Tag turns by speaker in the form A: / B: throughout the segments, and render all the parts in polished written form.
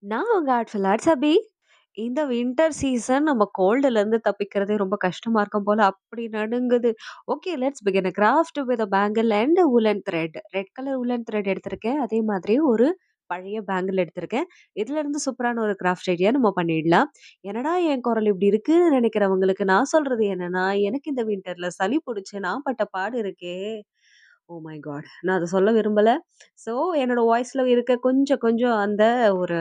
A: நான் உங்க ஆட்ஃபில் சபி. இந்த வின்டர் சீசன் நம்ம கோல்டுலேருந்து தப்பிக்கிறதே ரொம்ப கஷ்டமா இருக்கும் போல. அப்படி நடுங்குது. Okay let's begin a craft with a bangle and woollen thread. Red colour woollen thread எடுத்திருக்கேன். அதே மாதிரி ஒரு பழைய பேங்கிள் எடுத்திருக்கேன். இதுலருந்து சூப்பரான ஒரு கிராஃப்ட் ஐடியா நம்ம பண்ணிடலாம். என்னடா என் குரல் இப்படி இருக்குன்னு நினைக்கிறவங்களுக்கு நான் சொல்றது என்னன்னா, எனக்கு இந்த வின்டர்ல சளி புடிச்சு நான் பட்ட பாடு இருக்கே. Oh my god! நான் அத சொல்ல விரும்பல. ஸோ என்னோட வாய்ஸ்ல இருக்க கொஞ்சம் கொஞ்சம் அந்த ஒரு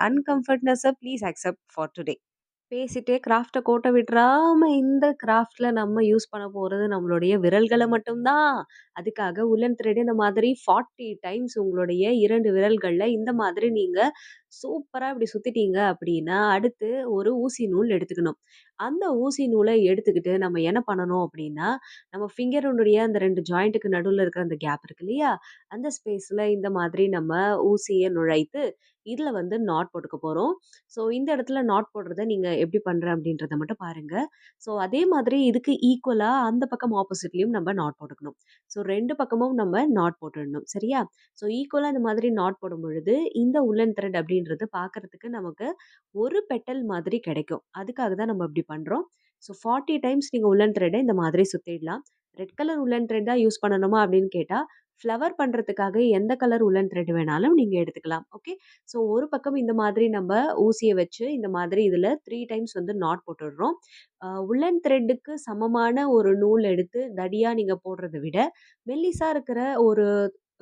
A: அன்கம்ஃபர்ட்னஸ ப்ளீஸ் அக்செப்ட் ஃபார் டுடே. பேசிட்டே கிராஃப்ட்ட கோட்ட விட்டுறாம இந்த கிராஃப்ட்ல நம்ம யூஸ் பண்ண போறது நம்மளுடைய விரல்கள மட்டும் தான். அதுக்காக உல்லன் த்ரெட் இந்த மாதிரி 40 டைம்ஸ் உங்களுடைய 2 விரல்கள்ல இந்த மாதிரி நீங்க சூப்பரா இப்படி சுத்திட்டீங்க அப்படின்னா, அடுத்து ஒரு ஊசி நூல் எடுத்துக்கணும். அந்த ஊசி நூல எடுத்துக்கிட்டு நம்ம என்ன பண்ணணும் அப்படின்னா, நம்ம ஃபிங்கருடைய அந்த 2 ஜாயிண்ட்டுக்கு நடுவுல இருக்கிற அந்த கேப் இருக்கு இல்லையா? அந்த ஸ்பேஸ்ல இந்த மாதிரி நம்ம ஊசிய நுழைத்து, இதுல வந்து நாட் போட்டுக்க போறோம். ஸோ இந்த இடத்துல நாட் போடுறத நீங்க எப்படி பண்றேன் அப்படின்றத மட்டும் பாருங்க. ஸோ அதே மாதிரி இதுக்கு ஈக்குவலா அந்த பக்கம் ஆப்போசிட்லயும் நம்ம நாட் போட்டுக்கணும். ஸோ 2 பக்கமும் நம்ம நாட் போட்டுடணும். சரியா? ஸோ ஈக்குவலா இந்த மாதிரி நாட் போடும் பொழுது, இந்த உல்லன் த்ரெட் அப்படின்றது பார்க்கறதுக்கு நமக்கு ஒரு பெட்டல் மாதிரி கிடைக்கும். அதுக்காக தான் நம்ம இப்படி பண்றோம். ஸோ 40 டைம்ஸ் நீங்க உல்லன் த்ரெட்ட இந்த மாதிரி சுத்திடலாம். ரெட் கலர் உல்லன் த்ரெட் தான் யூஸ் பண்ணணுமா அப்படின்னு கேட்டா, ஃப்ளவர் பண்றதுக்காக எந்த கலர் உல்லன் த்ரெட் வேணாலும் நீங்க எடுத்துக்கலாம். ஓகே. ஸோ ஒரு பக்கம் இந்த மாதிரி நம்ம ஊசிய வச்சு இந்த மாதிரி இதுல 3 டைம்ஸ் வந்து நாட் போட்டுடுறோம். உல்லன் த்ரெட்டுக்கு சமமான ஒரு நூல் எடுத்து தடியா நீங்க போடுறத விட, மெல்லிசா இருக்கிற ஒரு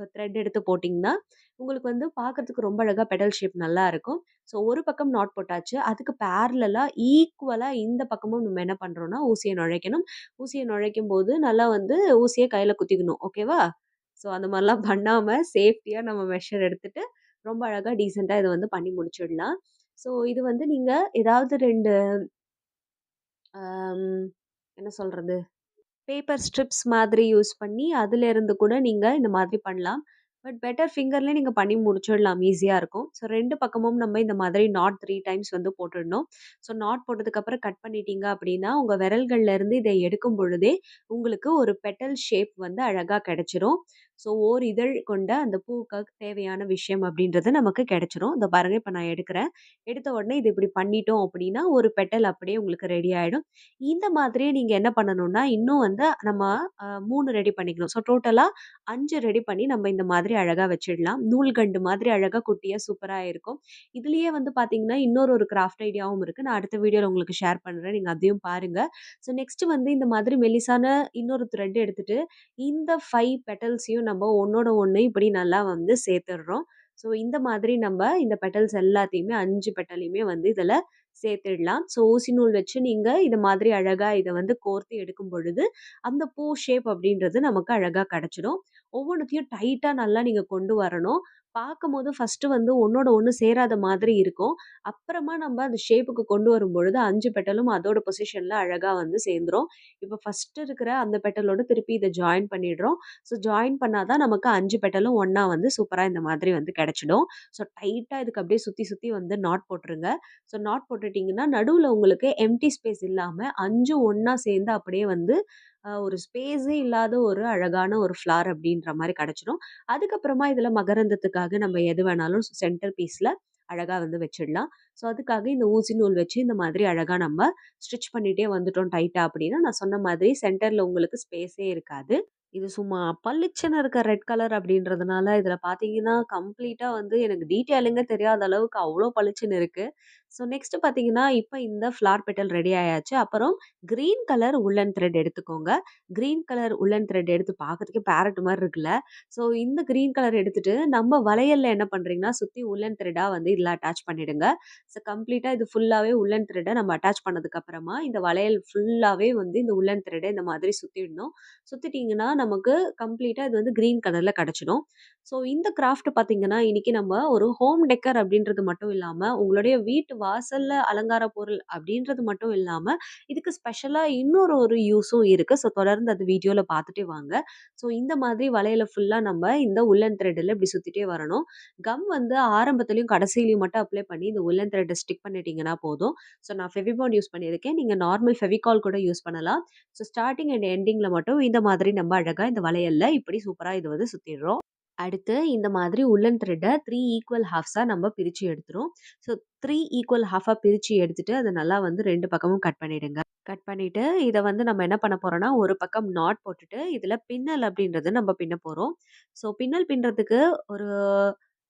A: த்ரெட் எடுத்து போட்டீங்கன்னா, உங்களுக்கு வந்து பார்க்கறதுக்கு ரொம்ப அழகா பெடல் ஷேப் நல்லா இருக்கும். ஸோ ஒரு பக்கம் நாட் போட்டாச்சு. அதுக்கு பேரலலா ஈக்குவலா இந்த பக்கமும் நம்ம என்ன பண்றோம்னா, ஊசிய நுழைக்கணும். ஊசிய நுழைக்கும்போது நல்லா வந்து ஊசிய கையில குத்திக்கணும். ஓகேவா? ஸோ அந்த மாரிலாம் பண்ணாம சேஃப்டியா நம்ம மெஷர் எடுத்துட்டு, ரொம்ப அழகா டீசென்ட்டா இத வந்து பண்ணி முடிச்சிடலாம். ஸோ இது வந்து நீங்க ஏதாவது 2 அம் என்ன சொல்றது? பேப்பர் ஸ்ட்ரிப்ஸ் மாதிரி யூஸ் பண்ணி, அதிலேருந்து கூட நீங்க இந்த மாதிரி பண்ணலாம். பட் பெட்டர் ஃபிங்கர்லயே நீங்க பண்ணி முடிச்சிடலாம். ஈஸியா இருக்கும். ஸோ 2 பக்கமும் நம்ம இந்த மாதிரி நாட் 3 டைம்ஸ் வந்து போட்டுடணும். ஸோ நாட் போட்டதுக்கப்புறம் கட் பண்ணிட்டீங்க அப்படின்னா, உங்க விரல்கள்ல இருந்து இத எடுக்கும் பொழுதே, உங்களுக்கு ஒரு பெட்டல் ஷேப் வந்து அழகா கிடைச்சிரும். ஸோ ஓர் இதழ் கொண்ட அந்த பூவுக்கு தேவையான விஷயம் அப்படின்றது நமக்கு கிடைச்சிரும். இதோ பாருங்க இப்ப நான் எடுக்கிறேன். எடுத்த உடனே இது இப்படி பண்ணிட்டோம் அப்படின்னா, ஒரு பெட்டல் அப்படியே உங்களுக்கு ரெடி ஆயிடும். இந்த மாதிரியே நீங்க என்ன பண்ணணும்னா, இன்னும் வந்து நம்ம 3 ரெடி பண்ணிக்கணும். ஸோ டோட்டலா 5 ரெடி பண்ணி நம்ம இந்த மாதிரி அழகா வச்சிடலாம். நூல்கண்டு மாதிரி அழகா குட்டியா சூப்பரா இருக்கும். இதுலயே வந்து பார்த்தீங்கன்னா, இன்னொரு ஒரு கிராஃப்ட் ஐடியாவும் இருக்கு. நான் அடுத்த வீடியோல உங்களுக்கு ஷேர் பண்றேன். நீங்க அதையும் பாருங்க. ஸோ நெக்ஸ்ட் வந்து இந்த மாதிரி மெல்லிசான இன்னொரு த்ரெட் எடுத்துட்டு, இந்த 5 பெட்டல்ஸையும் நம்ம ஒண்ணோட ஒண்ணு இப்படி நல்லா வந்து சேர்த்துடுறோம். ஸோ இந்த மாதிரி நம்ம இந்த பெட்டல்ஸ் எல்லாத்தையுமே 5 பெட்டலையுமே வந்து இதுல சேர்த்துடலாம். ஸோ ஊசி நூல் வச்சு நீங்க இத மாதிரி அழகா இத வந்து கோர்த்து எடுக்கும் பொழுது, அந்த பூ ஷேப் அப்படின்றது நமக்கு அழகா கிடைச்சிடும். ஒவ்வொன்னத்தையும் டைட்டா நல்லா நீங்க கொண்டு வரணும். பார்க்கும்போது ஃபர்ஸ்ட்டு வந்து ஒண்ணோட ஒண்ணு சேராத மாதிரி இருக்கும். அப்புறமா நம்ம அந்த ஷேப்புக்கு கொண்டு வரும்பொழுது 5 பெட்டலும் அதோட பொசிஷன்ல அழகா வந்து சேர்ந்துரும். இப்ப ஃபர்ஸ்ட்டு இருக்கிற அந்த பெட்டலோட திருப்பி இத ஜாயின் பண்ணிடுறோம். ஸோ ஜாயின் பண்ணா தான் நமக்கு 5 பெட்டலும் ஒண்ணா வந்து சூப்பரா இந்த மாதிரி வந்து கிடைச்சிடும். ஸோ டைட்டா இதுக்கு அப்படியே சுத்தி சுத்தி வந்து நாட் போட்டுருங்க. ஸோ நாட் போட்டுட்டீங்கன்னா, நடுவுல உங்களுக்கு எம்ப்டி ஸ்பேஸ் இல்லாம 5ம் ஒண்ணா சேர்ந்து அப்படியே வந்து ஒரு ஸ்பேஸே இல்லாத ஒரு அழகான ஒரு ஃப்ளார் அப்படின்ற மாரி கிடைச்சிடும். அதுக்கப்புறமா இதுல மகரந்தத்துக்காக நம்ம எது வேணாலும் சென்டர் பீஸ்ல அழகா வந்து வச்சிடலாம். ஸோ அதுக்காக இந்த ஊசி நூல் வச்சு இந்த மாதிரி அழகா நம்ம ஸ்டிச் பண்ணிட்டே வந்துட்டோம் டைட்டா அப்படின்னா, நான் சொன்ன மாதிரி சென்டர்ல உங்களுக்கு ஸ்பேஸே இருக்காது. இது சும்மா பளிச்சுன்னு இருக்க ரெட் கலர் அப்படின்றதுனால, இதுல பார்த்தீங்கன்னா, கம்ப்ளீட்டா வந்து எனக்கு டீட்டெயிலிங்கா தெரியாத அளவுக்கு அவ்ளோ பளிச்சுன்னு இருக்கு. ஸோ நெக்ஸ்ட் பார்த்தீங்கன்னா, இப்ப இந்த ஃப்ளார் பெட்டல் ரெடி ஆயாச்சு. அப்புறம் கிரீன் கலர் உல்லன் த்ரெட் எடுத்துக்கோங்க. கிரீன் கலர் உல்லன் த்ரெட் எடுத்து பார்க்கறதுக்கே பேரட் மாரி இருக்குல்ல. ஸோ இந்த கிரீன் கலர் எடுத்துட்டு, நம்ம வளையல்ல என்ன பண்றீங்கன்னா, சுத்தி உல்லன் த்ரெட்டா வந்து இதுல அட்டாச் பண்ணிடுங்க. ஸோ கம்ப்ளீட்டா இது ஃபுல்லாவே உல்லன் த்ரெட்ட நம்ம அட்டாச் பண்ணதுக்கு அப்புறமா, இந்த வளையல் ஃபுல்லாவே வந்து இந்த உல்லன் த்ரெட்ட இந்த மாதிரி சுத்திடணும். சுத்திட்டீங்கன்னா, நமக்கு கம்ப்ளீட்டா இது வந்து கிரீன் கலர்ல கிடைச்சிடும். ஸோ இந்த கிராஃப்ட் பார்த்தீங்கன்னா, இன்னைக்கு நம்ம ஒரு ஹோம் டெக்கர் அப்படின்றது மட்டும் இல்லாம, உங்களுடைய வீட்டு வாசல்ல அலங்கார பொருள் அப்படின்றது மட்டும் இல்லாம, இதுக்கு ஸ்பெஷலா இன்னொரு ஒரு யூஸும் இருக்கு. ஸோ தொடர்ந்து அது வீடியோல பார்த்துட்டே வாங்க. ஸோ இந்த மாதிரி வளையல ஃபுல்லா நம்ம இந்த உல்லன் த்ரெட்ல இப்படி சுத்திட்டே வரணும். கம் வந்து ஆரம்பத்திலயும், கடைசியிலயும் மட்டும் அப்ளை பண்ணி இந்த உல்லன் த்ரெட்ட ஸ்டிக் பண்ணிட்டீங்கன்னா போதும். ஸோ நான் ஃபெவிபாண்ட் யூஸ் பண்ணியிருக்கேன். நீங்க நார்மல் ஃபெவிகால் கூட யூஸ் பண்ணலாம். ஸோ ஸ்டார்ட்டிங் அண்ட் எண்டிங்ல மட்டும் இந்த மாதிரி நம்ம அழகா இந்த வளையல்ல இப்படி சூப்பரா இது வந்து சுத்திடுறோம். அடுத்து இந்த மாதிரி உல்லன் த்ரெட்ட 3 ஈக்குவல் ஹால்ஃப்ஸா நம்ம பிரிச்சு எடுத்துறோம். ஸோ 3 ஈக்குவல் ஹால்ஃபா பிரிச்சு எடுத்துட்டு, அத நல்லா வந்து 2 பக்கமும் கட் பண்ணிடுங்க. கட் பண்ணிட்டு, இத வந்து நம்ம என்ன பண்ண போறோம்னா, ஒரு பக்கம் நாட் போட்டுட்டு, இதுல பின்னல் அப்படின்றது நம்ம பின்ன போறோம். ஸோ பின்னல் பின்றதுக்கு ஒரு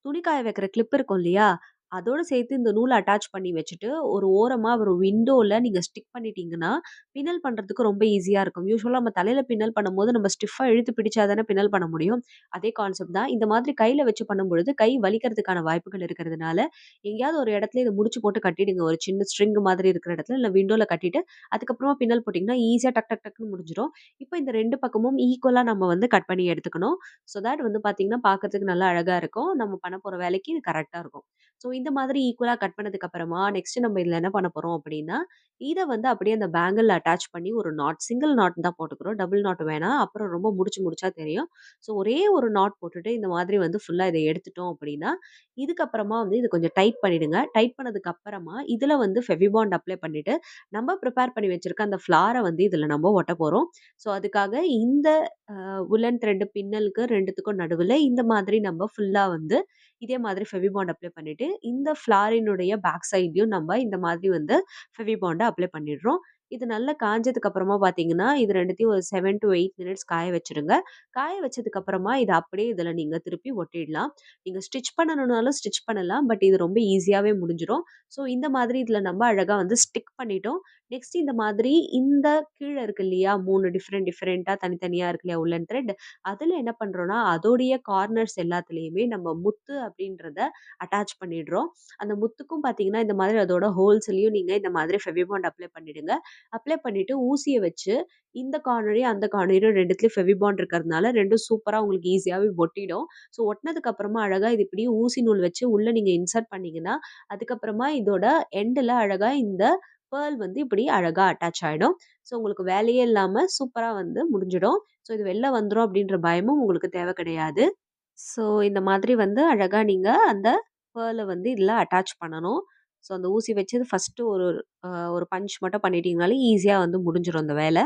A: துணி காய வைக்கிற கிளிப் இருக்கும் இல்லையா? அதோட சேர்த்து இந்த நூல அட்டாச் பண்ணி வச்சுட்டு, ஒரு ஓரமா ஒரு விண்டோல நீங்க ஸ்டிக் பண்ணிட்டீங்கன்னா, பின்னல் பண்றதுக்கு ரொம்ப ஈஸியா இருக்கும். யூசுவலா நம்ம தலையில பின்னல் பண்ணும்போது, நம்ம ஸ்டிஃப்பா இழுத்து பிடிச்சா தானே பின்னல் பண்ண முடியும். அதே கான்செப்ட் தான். இந்த மாதிரி கையில வச்சு பண்ணும்பொழுது, கை வலிக்கிறதுக்கான வாய்ப்புகள் இருக்கிறதுனால, எங்கேயாவது ஒரு இடத்துல இத முடிச்சு போட்டு கட்டிடுங்க. ஒரு சின்ன ஸ்ட்ரிங் மாதிரி இருக்கிற இடத்துல, இல்ல விண்டோல கட்டிட்டு, அதுக்கப்புறமா பின்னல் போட்டீங்கன்னா, ஈஸியா டக் டக் டக்ன்னு முடிஞ்சிரும். இப்ப இந்த 2 பக்கமும் ஈக்குவலா நம்ம வந்து கட் பண்ணி எடுத்துக்கணும். ஸோ தட் வந்து பார்த்தீங்கன்னா, பார்க்கறதுக்கு நல்லா அழகா இருக்கும். நம்ம பண்ண போற வேலைக்கு இது கரெக்ட்டா இருக்கும். ஸோ இந்த மாதிரி ஈக்குவலா கட் பண்ணதுக்கு அப்புறமா, நெக்ஸ்ட் நம்ம இதுல என்ன பண்ண போறோம் அப்படின்னா, இத வந்து அப்படியே அந்த பேங்கிள்ல அட்டாச் பண்ணி ஒரு நாட், சிங்கிள் நாட் தான் போட்டுக்கிறோம். டபுள் நாட் வேணாம். அப்புறம் ரொம்ப முடிச்சு முடிச்சா தெரியும். ஸோ ஒரே ஒரு நாட் போட்டுட்டு இந்த மாதிரி வந்து ஃபுல்லா இத எடுத்துட்டோம் அப்படின்னா, இதுக்கப்புறமா வந்து இது கொஞ்சம் டைட் பண்ணிடுங்க. டைட் பண்ணதுக்கு அப்புறமா, இதுல வந்து ஃபெவிபாண்ட் அப்ளை பண்ணிட்டு, நம்ம ப்ரிப்பேர் பண்ணி வச்சிருக்க அந்த ஃப்ளார வந்து இதுல நம்ம ஒட்ட போறோம். ஸோ அதுக்காக இந்த உல்லன் த்ரெட் பின்னலுக்கு 2த்துக்கும் நடுவுல இந்த மாதிரி நம்ம ஃபுல்லா வந்து இதே மாதிரி ஃபெவிபாண்ட் அப்ளை பண்ணிட்டு, இந்த ஃப்ளாரினுடைய பேக் சைட்லயும் நம்ம இந்த மாதிரி வந்து ஃபெவிபாண்ட அப்ளை பண்ணிடுறோம். இது நல்லா காஞ்சதுக்கு அப்புறமா பார்த்தீங்கன்னா, இது 2த்தையும் ஒரு 7 டூ 8 மினிட்ஸ் காய வச்சுருங்க. காய வச்சதுக்கு அப்புறமா இத அப்படியே இதுல நீங்க திருப்பி ஒட்டிடலாம். நீங்க ஸ்டிட்ச் பண்ணணும்னாலும் ஸ்டிட்ச் பண்ணலாம். பட் இது ரொம்ப ஈஸியாவே முடிஞ்சிரும். ஸோ இந்த மாதிரி இதுல நம்ம அழகா வந்து ஸ்டிக் பண்ணிட்டோம். நெக்ஸ்ட் இந்த மாதிரி இந்த கீழ இருக்கு இல்லையா? 3 டிஃபரெண்ட்டா தனித்தனியா இருக்கு இல்லையா? உல்லன் த்ரெட். அதுல என்ன பண்றோம்னா, அதோடைய கார்னர்ஸ் எல்லாத்துலயுமே நம்ம முத்து அப்படின்றத அட்டாச் பண்ணிடுறோம். அந்த முத்துக்கும் பார்த்தீங்கன்னா, இந்த மாதிரி அதோட ஹோல்ஸ்லயும் நீங்க இந்த மாதிரி ஃபெவிபாண்ட் அப்ளை பண்ணிடுங்க. அப்ளை பண்ணிட்டு ஊசிய வச்சு இந்த கார்னரையும், அந்த கார்னரையும் 2த்துலயும் ஃபெவிபாண்ட் இருக்கிறதுனால 2ம் சூப்பரா உங்களுக்கு ஈஸியாவே ஒட்டிடும். ஸோ ஒட்டுனதுக்கு அப்புறமா அழகா இது இப்படியே ஊசி நூல் வச்சு உள்ள நீங்க இன்சர்ட் பண்ணீங்கன்னா, அதுக்கப்புறமா இதோட எண்டுல அழகா இந்த பேர்ல் வந்து இப்படி அழகா அட்டாச் ஆயிடும். ஸோ உங்களுக்கு வேலையே இல்லாம சூப்பரா வந்து முடிஞ்சிடும். ஸோ இது வெளில வந்துரும் அப்படின்ற பயமும் உங்களுக்கு தேவை கிடையாது. ஸோ, இந்த மாதிரி வந்து அழகா நீங்க அந்த பேர்ல வந்து இதுல அட்டாச் பண்ணணும். ஸோ, அந்த ஊசி வச்சு ஃபர்ஸ்ட்டு ஒரு பஞ்ச் மட்டும் பண்ணிட்டீங்கனாலே ஈஸியா வந்து முடிஞ்சிரும் அந்த வேல.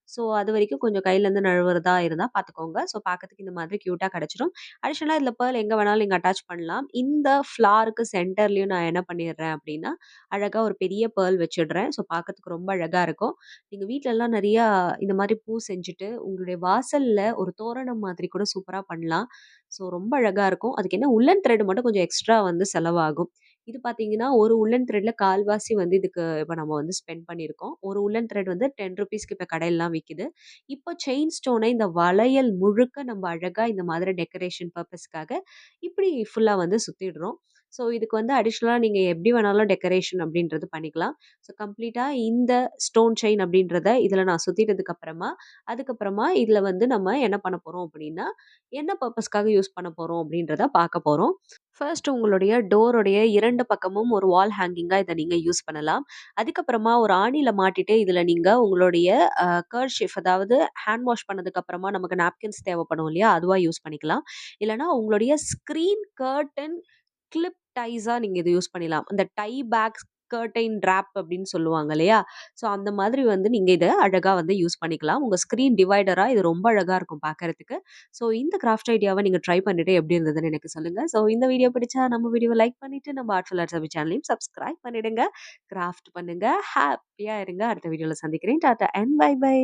A: ஸோ, அதுவரைக்கும் கொஞ்சம் கையிலேருந்து நழுவுறதா இருந்தா பார்த்துக்கோங்க. ஸோ, பார்க்கறதுக்கு இந்த மாதிரி கியூட்டா கிடைச்சிரும். அடிஷனலா இதில பேர்ல் எங்க வேணாலும் நீங்க அட்டாச் பண்ணலாம். இந்த ஃப்ளாருக்கு சென்டர்லயும் நான் என்ன பண்ணிடுறேன் அப்டின்னா, அழகா ஒரு பெரிய பேர்ல் வச்சுடுறேன். ஸோ, பார்க்கறதுக்கு ரொம்ப அழகா இருக்கும். நீங்க வீட்லலாம் நெறையா இந்த மாரி பூ செஞ்சுட்டு, உங்களுடைய வாசல்ல ஒரு தோரணம் மாதிரி கூட சூப்பரா பண்ணலாம். ஸோ, ரொம்ப அழகா இருக்கும். அதுக்கு என்ன உல்லன் த்ரெட் மட்டும் கொஞ்சம் எக்ஸ்ட்ரா வந்து செலவாகும். இது பார்த்தீங்கன்னா, ஒரு உல்லன் த்ரெட்ல கால்வாசி வந்து இதுக்கு இப்ப நம்ம வந்து ஸ்பெண்ட் பண்ணியிருக்கோம். ஒரு உல்லன் த்ரெட் வந்து ₹10க்கு இப்ப கடையிலலாம் விக்குது. இப்போ செயின் ஸ்டோன இந்த வளையல் முழுக்க நம்ம அழகா இந்த மாதிரி டெக்கரேஷன் பர்ப்பஸ்க்காக இப்படி ஃபுல்லா வந்து சுத்திடுறோம். ஸோ, இதுக்கு வந்து அடிஷனலா நீங்க எப்படி வேணாலும் டெக்கரேஷன் அப்படின்றது பண்ணிக்கலாம். ஸோ, கம்ப்ளீட்டா இந்த ஸ்டோன் செயின் அப்படின்றத இதுல நான் சுத்திட்டதுக்கு அப்புறமா, அதுக்கப்புறமா இதுல வந்து நம்ம என்ன பண்ண போறோம் அப்படின்னா, என்ன பர்ப்பஸ்க்காக யூஸ் பண்ண போறோம் அப்படின்றத பார்க்க போறோம். ஃபர்ஸ்ட் உங்களுடைய டோருடைய 2 பக்கமும் ஒரு வால் ஹேங்கிங்கா இத நீங்க யூஸ் பண்ணலாம். அதுக்கப்புறமா ஒரு ஆணியில மாட்டிட்டு இதுல நீங்க உங்களுடைய கர்ச்சீஃப் அதாவது ஹேண்ட் வாஷ் பண்ணதுக்கு அப்புறமா நமக்கு நாப்கின்ஸ் தேவைப்படும் இல்லையா? அதுவா யூஸ் பண்ணிக்கலாம். இல்லன்னா உங்களுடைய ஸ்க்ரீன் கர்டன் கிளிப் டைஸா நீங்க இத யூஸ் பண்ணிடலாம். அந்த டை பேக் கர்டைன் டிராப் அப்படின்னு சொல்லுவாங்க இல்லையா? ஸோ அந்த மாதிரி வந்து நீங்க இத அழகா வந்து யூஸ் பண்ணிக்கலாம். உங்க ஸ்க்ரீன் டிவைடரா இது ரொம்ப அழகா இருக்கும் பார்க்கறதுக்கு. ஸோ இந்த கிராஃப்ட் ஐடியாவ நீங்க ட்ரை பண்ணிட்டு எப்படி இருந்ததுன்னு எனக்கு சொல்லுங்க. ஸோ இந்த வீடியோ பிடிச்சா நம்ம வீடியோவ லைக் பண்ணிட்டு நம்ம ஆர்ட்ஃபுல் ஆர்ட்ஸ் அபி சேனலையும் சப்ஸ்கிரைப் பண்ணிடுங்க. கிராஃப்ட் பண்ணுங்க. ஹேப்பியா இருங்க. அடுத்த வீடியோல சந்திக்கிறேன். டாட்டா அண்ட் பை பை.